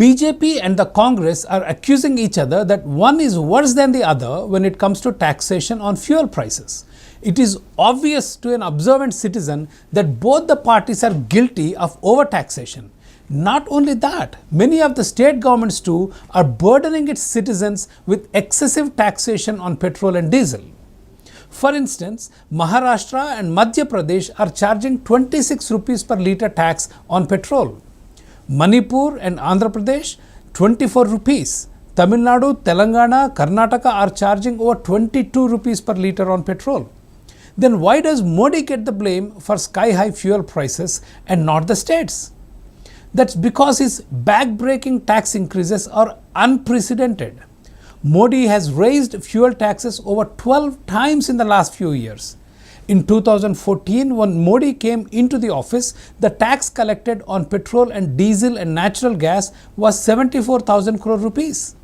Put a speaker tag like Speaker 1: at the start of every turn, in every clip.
Speaker 1: BJP and the Congress are accusing each other that one is worse than the other when it comes to taxation on fuel prices. It is obvious to an observant citizen that both the parties are guilty of overtaxation. Not only that, many of the state governments too are burdening its citizens with excessive taxation on petrol and diesel. For instance, Maharashtra and Madhya Pradesh are charging 26 rupees per litre tax on petrol. Manipur and Andhra Pradesh, 24 rupees. Tamil Nadu, Telangana, Karnataka are charging over 22 rupees per litre on petrol. Then why does Modi get the blame for sky-high fuel prices and not the states? That's because his back-breaking tax increases are unprecedented. Modi has raised fuel taxes over 12 times in the last few years. In 2014, when Modi came into the office, the tax collected on petrol and diesel and natural gas was 74,000 crore rupees.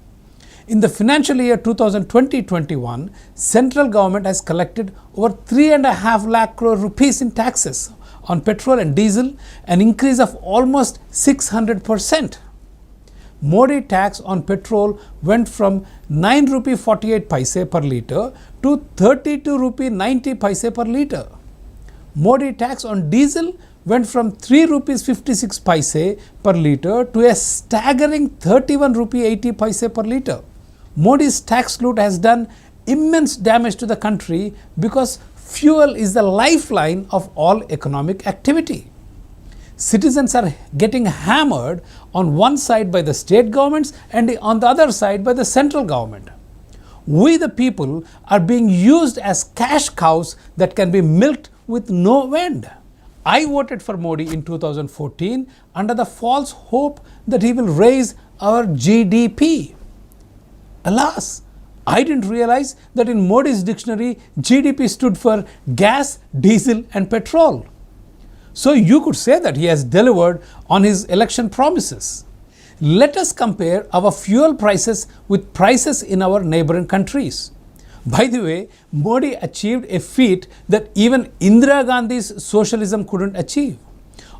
Speaker 1: In the financial year 2020-21, central government has collected over 3.5 lakh crore rupees in taxes on petrol and diesel, an increase of almost 600%. Modi tax on petrol went from 9 rupee 48 paise per litre to 32 rupee 90 paise per litre. Modi tax on diesel went from 3 rupees 56 paise per litre to a staggering 31 rupee 80 paise per litre. Modi's tax loot has done immense damage to the country because fuel is the lifeline of all economic activity. Citizens are getting hammered on one side by the state governments and on the other side by the central government. We the people are being used as cash cows that can be milked with no end. I voted for Modi in 2014 under the false hope that he will raise our GDP. Alas, I didn't realize that in Modi's dictionary, GDP stood for gas, diesel and petrol. So you could say that he has delivered on his election promises. Let us compare our fuel prices with prices in our neighboring countries. By the way, Modi achieved a feat that even Indira Gandhi's socialism couldn't achieve.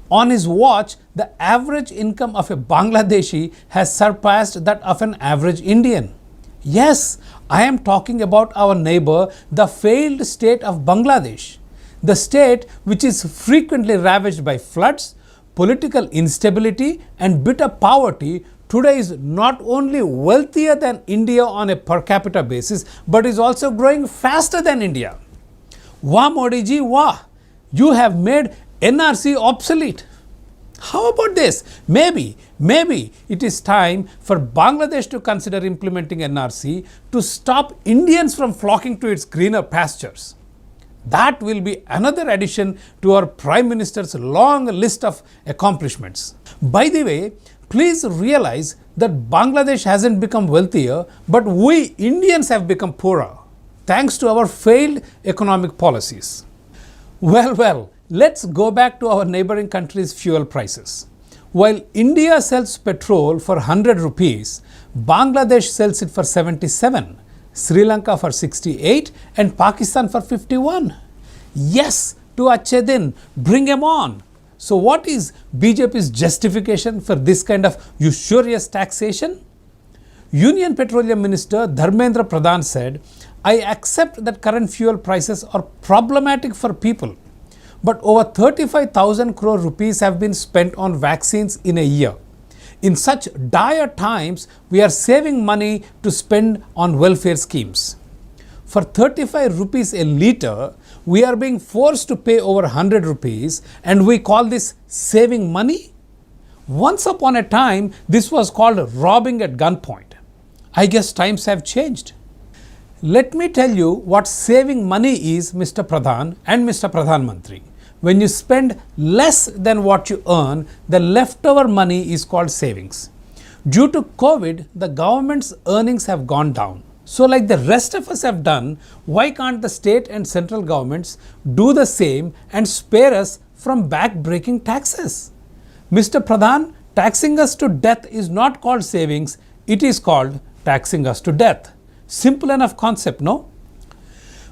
Speaker 1: On his watch, the average income of a Bangladeshi has surpassed that of an average Indian. Yes, I am talking about our neighbor, the failed state of Bangladesh. The state which is frequently ravaged by floods, political instability and bitter poverty today is not only wealthier than India on a per capita basis but is also growing faster than India. Wah Modi ji, wah! You have made NRC obsolete. How about this? Maybe it is time for Bangladesh to consider implementing NRC to stop Indians from flocking to its greener pastures. That will be another addition to our Prime Minister's long list of accomplishments. By the way, please realize that Bangladesh hasn't become wealthier, but we Indians have become poorer, thanks to our failed economic policies. Well, let's go back to our neighboring country's fuel prices. While India sells petrol for 100 rupees, Bangladesh sells it for 77. Sri Lanka for 68 and Pakistan for 51. Yes, to Achhe Din, bring him on. So what is BJP's justification for this kind of usurious taxation? Union Petroleum Minister Dharmendra Pradhan said, I accept that current fuel prices are problematic for people, but over 35,000 crore rupees have been spent on vaccines in a year. In such dire times, we are saving money to spend on welfare schemes. For 35 rupees a litre, we are being forced to pay over 100 rupees and we call this saving money? Once upon a time, this was called robbing at gunpoint. I guess times have changed. Let me tell you what saving money is, Mr. Pradhan and Mr. Pradhan Mantri. When you spend less than what you earn, the leftover money is called savings. Due to COVID, the government's earnings have gone down. So like the rest of us have done, why can't the state and central governments do the same and spare us from back-breaking taxes? Mr. Pradhan, taxing us to death is not called savings, it is called taxing us to death. Simple enough concept, no?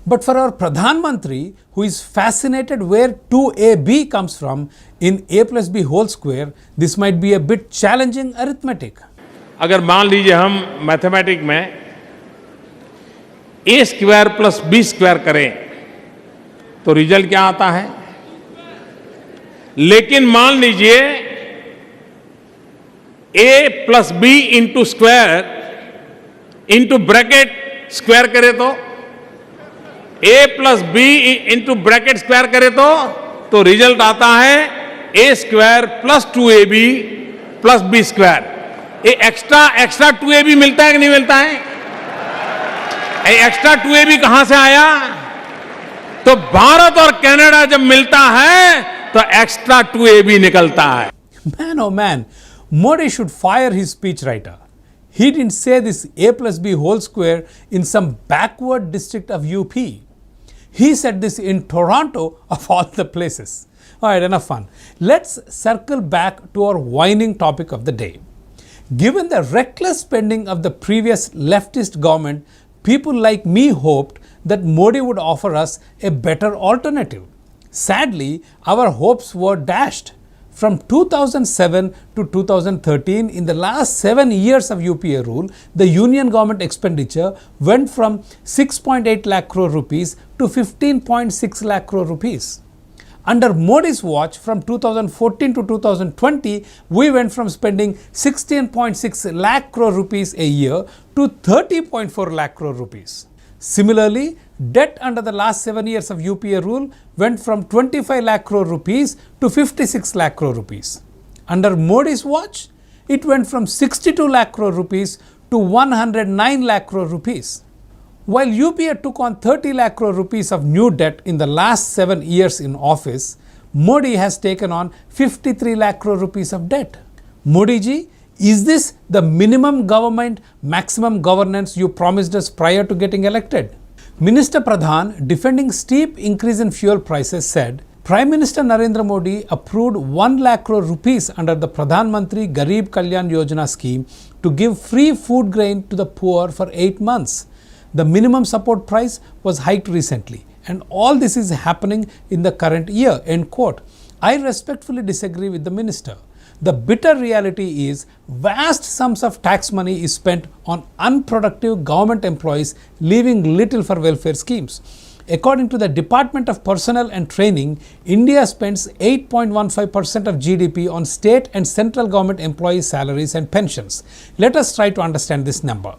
Speaker 1: But for our Pradhan Mantri, who is fascinated where 2AB comes from in A plus B whole square, this might be a bit challenging arithmetic.
Speaker 2: अगर मान लीजिए हम mathematic में A square plus B square करें तो result क्या आता है? लेकिन मान लीजिए A plus B into square into bracket square करे A plus B into bracket square करे तो रिजल्ट आता है A square plus 2ab plus B square. ये एक्स्ट्रा 2ab मिलता है कि नहीं मिलता है? एक्स्ट्रा 2ab कहां से आया? तो भारत और कनाडा जब मिलता है तो एक्स्ट्रा 2ab निकलता है।
Speaker 1: Man, oh man, Modi should fire his speechwriter. He didn't say this a plus b whole square in some backward district of UP. He said this in Toronto, of all the places. All right, enough fun. Let's circle back to our whining topic of the day. Given the reckless spending of the previous leftist government, people like me hoped that Modi would offer us a better alternative. Sadly, our hopes were dashed. From 2007 to 2013, in the last 7 years of UPA rule, the union government expenditure went from 6.8 lakh crore rupees to 15.6 lakh crore rupees. Under Modi's watch, from 2014 to 2020, we went from spending 16.6 lakh crore rupees a year to 30.4 lakh crore rupees. Similarly, debt under the last 7 years of UPA rule went from 25 lakh crore rupees to 56 lakh crore rupees. Under Modi's watch, it went from 62 lakh crore rupees to 109 lakh crore rupees. While UPA took on 30 lakh crore rupees of new debt in the last 7 years in office, Modi has taken on 53 lakh crore rupees of debt. Modi ji, is this the minimum government, maximum governance you promised us prior to getting elected? Minister Pradhan, defending steep increase in fuel prices, said, Prime Minister Narendra Modi approved 1 lakh crore rupees under the Pradhan Mantri Garib Kalyan Yojana scheme to give free food grain to the poor for 8 months. The minimum support price was hiked recently, and all this is happening in the current year, end quote. I respectfully disagree with the minister. The bitter reality is vast sums of tax money is spent on unproductive government employees, leaving little for welfare schemes. According to the Department of Personnel and Training, India spends 8.15% of GDP on state and central government employee salaries and pensions. Let us try to understand this number.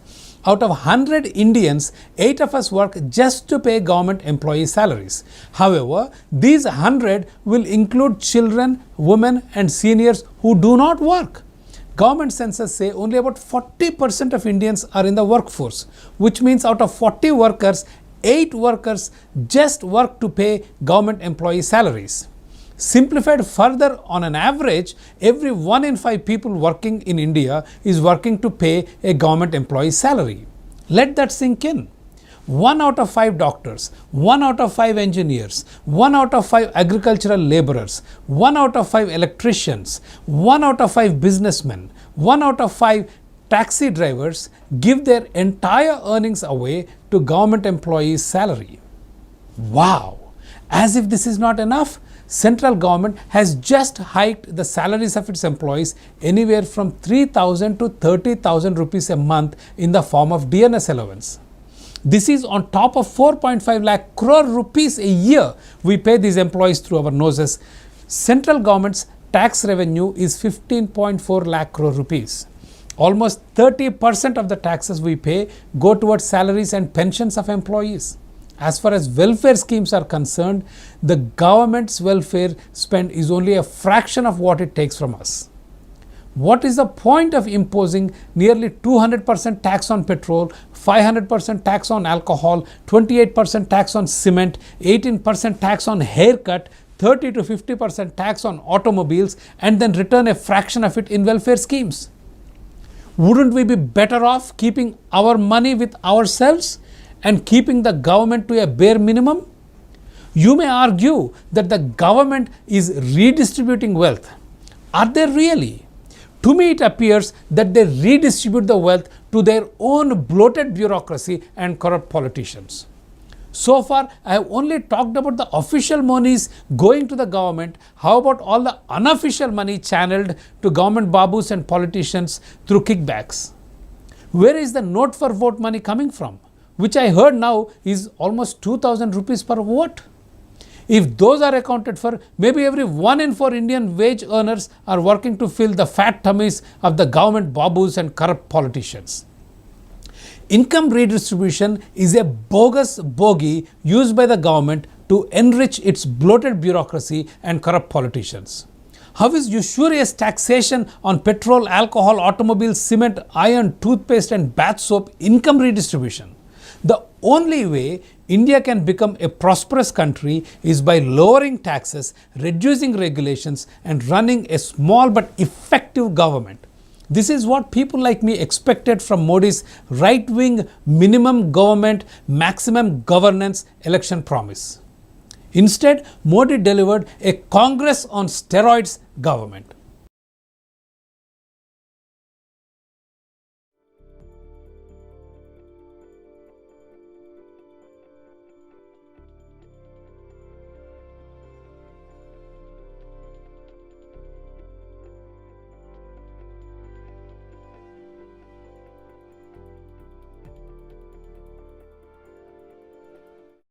Speaker 1: Out of 100 Indians, 8 of us work just to pay government employee salaries. However, these 100 will include children, women and seniors who do not work. Government census say only about 40% of Indians are in the workforce, which means out of 40 workers, 8 workers just work to pay government employee salaries. Simplified further, on an average, every 1 in 5 people working in India is working to pay a government employee salary. Let that sink in. 1 out of 5 doctors, 1 out of 5 engineers, 1 out of 5 agricultural laborers, 1 out of 5 electricians, 1 out of 5 businessmen, 1 out of 5 taxi drivers give their entire earnings away to government employees' salary. Wow! As if this is not enough, central government has just hiked the salaries of its employees anywhere from 3,000 to 30,000 rupees a month in the form of DNS allowance. This is on top of 4.5 lakh crore rupees a year we pay these employees through our noses. Central government's tax revenue is 15.4 lakh crore rupees. Almost 30% of the taxes we pay go towards salaries and pensions of employees. As far as welfare schemes are concerned, the government's welfare spend is only a fraction of what it takes from us. What is the point of imposing nearly 200% tax on petrol, 500% tax on alcohol, 28% tax on cement, 18% tax on haircut, 30 to 50% tax on automobiles, and then return a fraction of it in welfare schemes? Wouldn't we be better off keeping our money with ourselves and keeping the government to a bare minimum? You may argue that the government is redistributing wealth. Are they really? To me, it appears that they redistribute the wealth to their own bloated bureaucracy and corrupt politicians. So far, I have only talked about the official monies going to the government. How about all the unofficial money channeled to government babus and politicians through kickbacks? Where is the note for vote money coming from, which I heard now is almost 2,000 rupees per vote? If those are accounted for, maybe every 1 in 4 Indian wage earners are working to fill the fat tummies of the government babus and corrupt politicians. Income redistribution is a bogus bogey used by the government to enrich its bloated bureaucracy and corrupt politicians. How is usurious taxation on petrol, alcohol, automobiles, cement, iron, toothpaste and bath soap income redistribution? The only way India can become a prosperous country is by lowering taxes, reducing regulations and running a small but effective government. This is what people like me expected from Modi's right-wing minimum government, maximum governance election promise. Instead, Modi delivered a Congress on steroids government.